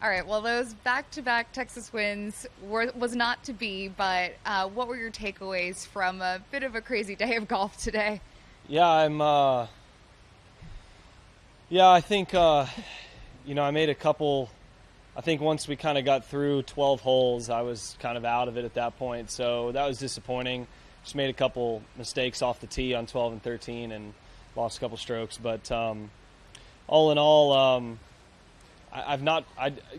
All right, well, those back-to-back Texas wins was not to be, but what were your takeaways from a bit of a crazy day of golf today? Yeah, yeah, I think, I made a couple. I think once we kind of got through 12 holes, I was kind of out of it at that point. So that was disappointing. Just made a couple mistakes off the tee on 12 and 13 and lost a couple strokes. But all in all,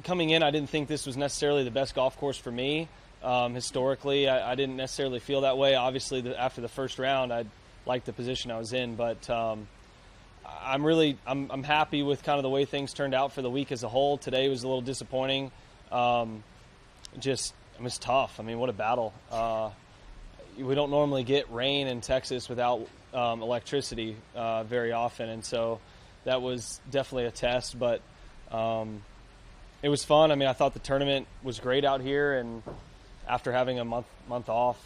coming in, I didn't think this was necessarily the best golf course for me. Historically, I didn't necessarily feel that way. Obviously, after the first round, I liked the position I was in, but I'm happy with kind of the way things turned out for the week as a whole. Today was a little disappointing. It was tough. I mean, what a battle. We don't normally get rain in Texas without electricity very often, and so that was definitely a test, but it was fun. I mean, I thought the tournament was great out here, and after having a month off,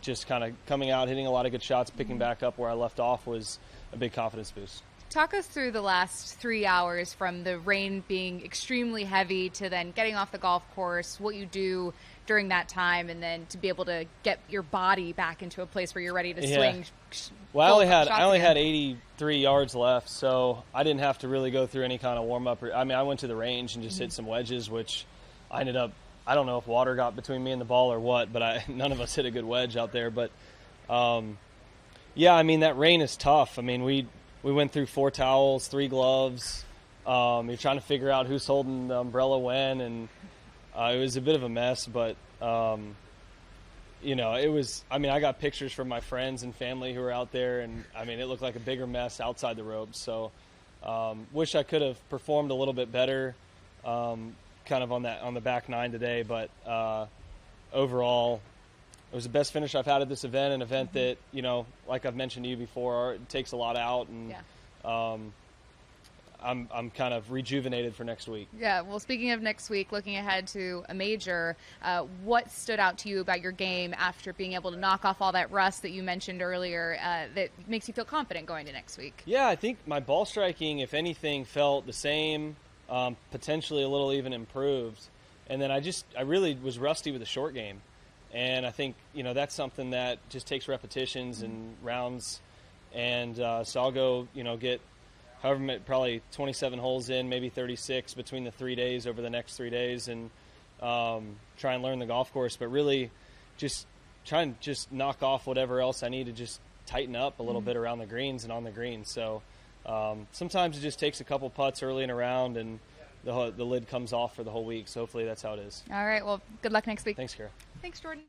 just kind of coming out, hitting a lot of good shots, picking back up where I left off was a big confidence boost. Talk us through the last 3 hours from the rain being extremely heavy to then getting off the golf course, what you do during that time, and then to be able to get your body back into a place where you're ready to swing. Well, I only had 83 yards left, so I didn't have to really go through any kind of warm-up. I mean, I went to the range and just hit some wedges, which I ended up, I don't know if water got between me and the ball or what, but none of us hit a good wedge out there. But, yeah, I mean, that rain is tough. I mean, we went through 4 towels, 3 gloves. You're trying to figure out who's holding the umbrella when, and it was a bit of a mess, but it was, I mean, I got pictures from my friends and family who were out there, and I mean, it looked like a bigger mess outside the ropes. So wish I could have performed a little bit better kind of on the back 9 today, but overall it was the best finish I've had at this event, an event that, like I've mentioned to you before, it takes a lot out, and I'm kind of rejuvenated for next week. Yeah, well, speaking of next week, looking ahead to a major, what stood out to you about your game after being able to knock off all that rust that you mentioned earlier that makes you feel confident going to next week? Yeah, I think my ball striking, if anything, felt the same, potentially a little even improved. And then I really was rusty with the short game. And I think, that's something that just takes repetitions and rounds. And so I'll go, get probably 27 holes in, maybe 36 between the 3 days over the next 3 days, and try and learn the golf course. But really just try and just knock off whatever else I need to just tighten up a little bit around the greens and on the greens. So sometimes it just takes a couple putts early in a round, and the lid comes off for the whole week. So hopefully that's how it is. All right, well, good luck next week. Thanks, Kara. Thanks, Jordan.